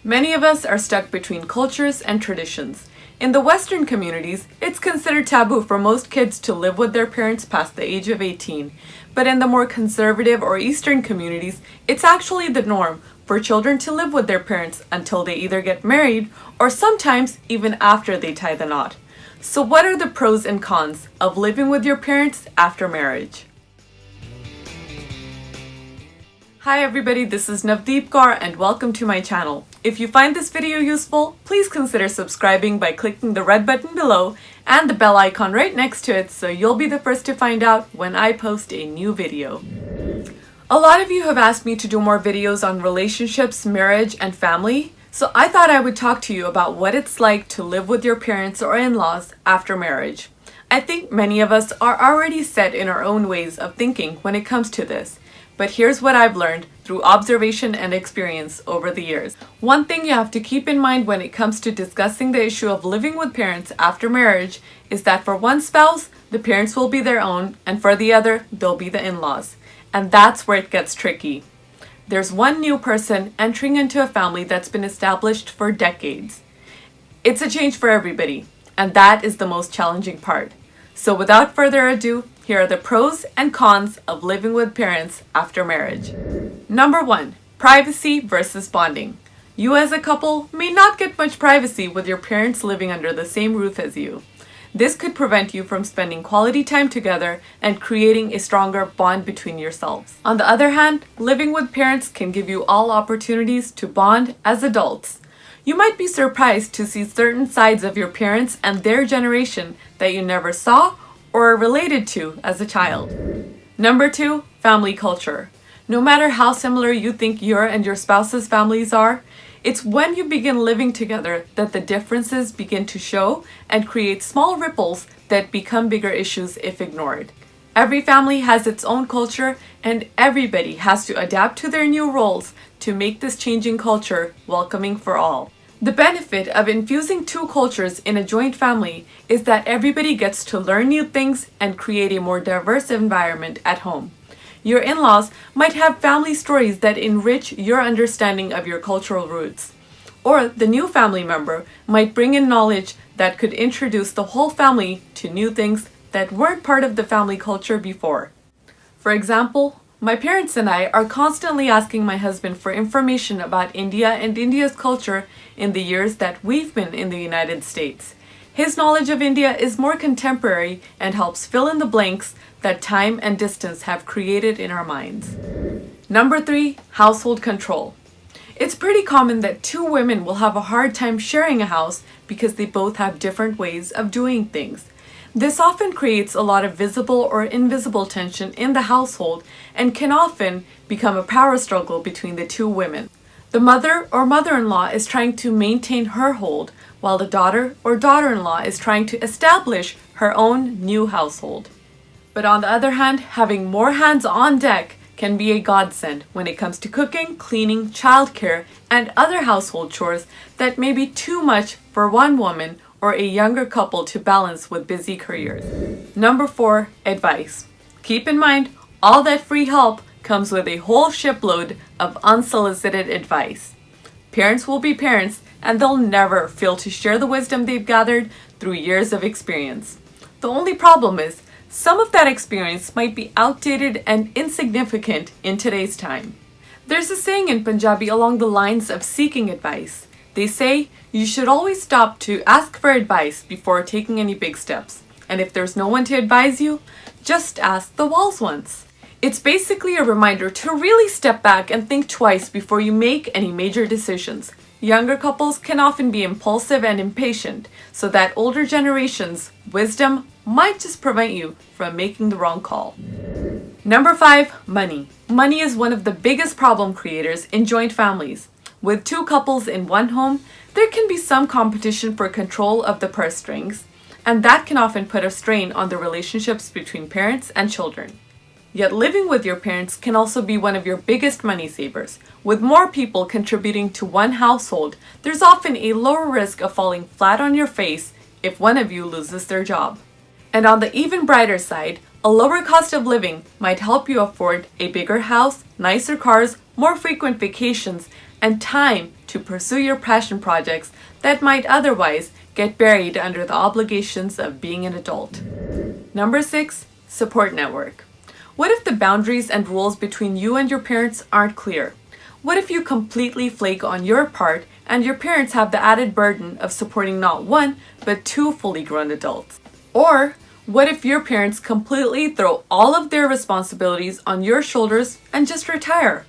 Many of us are stuck between cultures and traditions. In the Western communities, it's considered taboo for most kids to live with their parents past the age of 18. But in the more conservative or Eastern communities, it's actually the norm for children to live with their parents until they either get married or sometimes even after they tie the knot. So what are the pros and cons of living with your parents after marriage? Hi everybody, this is NavdeepKaur and welcome to my channel. If you find this video useful, please consider subscribing by clicking the red button below and the bell icon right next to it so you'll be the first to find out when I post a new video. A lot of you have asked me to do more videos on relationships, marriage, and family, so I thought I would talk to you about what it's like to live with your parents or in-laws after marriage. I think many of us are already set in our own ways of thinking when it comes to this. But here's what I've learned through observation and experience over the years. One thing you have to keep in mind when it comes to discussing the issue of living with parents after marriage is that for one spouse, the parents will be their own, and for the other, they'll be the in-laws. And that's where it gets tricky. There's one new person entering into a family that's been established for decades. It's a change for everybody, and that is the most challenging part. So without further ado, here are the pros and cons of living with parents after marriage. Number 1, privacy versus bonding. You as a couple may not get much privacy with your parents living under the same roof as you. This could prevent you from spending quality time together and creating a stronger bond between yourselves. On the other hand, living with parents can give you all opportunities to bond as adults. You might be surprised to see certain sides of your parents and their generation that you never saw or are related to as a child. Number 2, family culture. No matter how similar you think your and your spouse's families are, it's when you begin living together that the differences begin to show and create small ripples that become bigger issues if ignored. Every family has its own culture, and everybody has to adapt to their new roles to make this changing culture welcoming for all. The benefit of infusing two cultures in a joint family is that everybody gets to learn new things and create a more diverse environment at home. Your in-laws might have family stories that enrich your understanding of your cultural roots. Or the new family member might bring in knowledge that could introduce the whole family to new things that weren't part of the family culture before. For example, my parents and I are constantly asking my husband for information about India and India's culture in the years that we've been in the United States. His knowledge of India is more contemporary and helps fill in the blanks that time and distance have created in our minds. Number 3, household control. It's pretty common that two women will have a hard time sharing a house because they both have different ways of doing things. This often creates a lot of visible or invisible tension in the household and can often become a power struggle between the two women. The mother or mother-in-law is trying to maintain her hold, while the daughter or daughter-in-law is trying to establish her own new household. But on the other hand, having more hands on deck can be a godsend when it comes to cooking, cleaning, childcare, and other household chores that may be too much for one woman or a younger couple to balance with busy careers. Number 4, advice. Keep in mind, all that free help comes with a whole shipload of unsolicited advice. Parents will be parents, and they'll never fail to share the wisdom they've gathered through years of experience. The only problem is, some of that experience might be outdated and insignificant in today's time. There's a saying in Punjabi along the lines of seeking advice. They say you should always stop to ask for advice before taking any big steps. And if there's no one to advise you, just ask the walls once. It's basically a reminder to really step back and think twice before you make any major decisions. Younger couples can often be impulsive and impatient, so that older generations' wisdom might just prevent you from making the wrong call. Number 5, money. Money is one of the biggest problem creators in joint families. With two couples in one home, there can be some competition for control of the purse strings, and that can often put a strain on the relationships between parents and children. Yet living with your parents can also be one of your biggest money savers. With more people contributing to one household, there's often a lower risk of falling flat on your face if one of you loses their job. And on the even brighter side, a lower cost of living might help you afford a bigger house, nicer cars, more frequent vacations, and time to pursue your passion projects that might otherwise get buried under the obligations of being an adult. Number 6, support network. What if the boundaries and rules between you and your parents aren't clear? What if you completely flake on your part and your parents have the added burden of supporting not one, but two fully grown adults? Or what if your parents completely throw all of their responsibilities on your shoulders and just retire?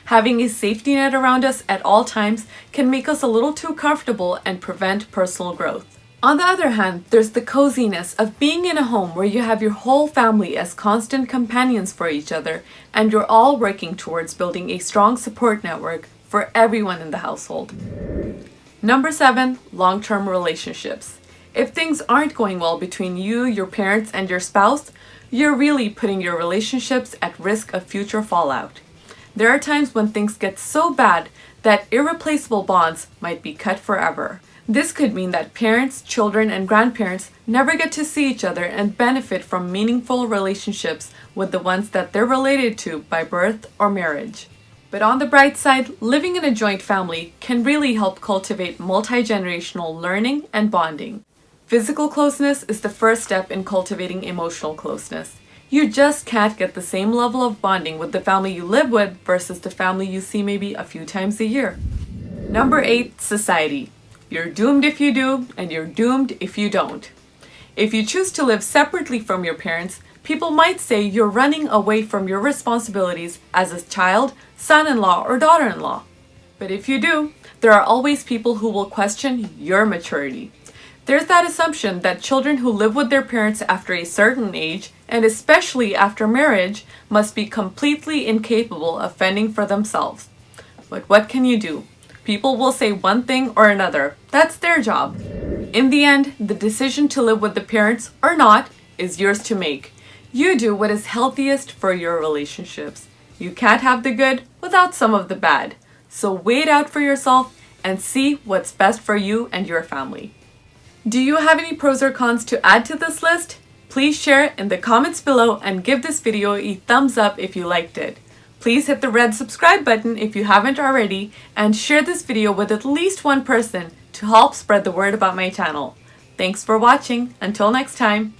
Having a safety net around us at all times can make us a little too comfortable and prevent personal growth. On the other hand, there's the coziness of being in a home where you have your whole family as constant companions for each other, and you're all working towards building a strong support network for everyone in the household. Number 7, long-term relationships. If things aren't going well between you, your parents, and your spouse, you're really putting your relationships at risk of future fallout. There are times when things get so bad that irreplaceable bonds might be cut forever. This could mean that parents, children, and grandparents never get to see each other and benefit from meaningful relationships with the ones that they're related to by birth or marriage. But on the bright side, living in a joint family can really help cultivate multi-generational learning and bonding. Physical closeness is the first step in cultivating emotional closeness. You just can't get the same level of bonding with the family you live with versus the family you see maybe a few times a year. Number 8, society. You're doomed if you do, and you're doomed if you don't. If you choose to live separately from your parents, people might say you're running away from your responsibilities as a child, son-in-law, or daughter-in-law. But if you do, there are always people who will question your maturity. There's that assumption that children who live with their parents after a certain age, and especially after marriage, must be completely incapable of fending for themselves. But what can you do? People will say one thing or another. That's their job. In the end, the decision to live with the parents or not is yours to make. You do what is healthiest for your relationships. You can't have the good without some of the bad. So wait out for yourself and see what's best for you and your family. Do you have any pros or cons to add to this list? Please share it in the comments below and give this video a thumbs up if you liked it. Please hit the red subscribe button if you haven't already, and share this video with at least one person to help spread the word about my channel. Thanks for watching. Until next time.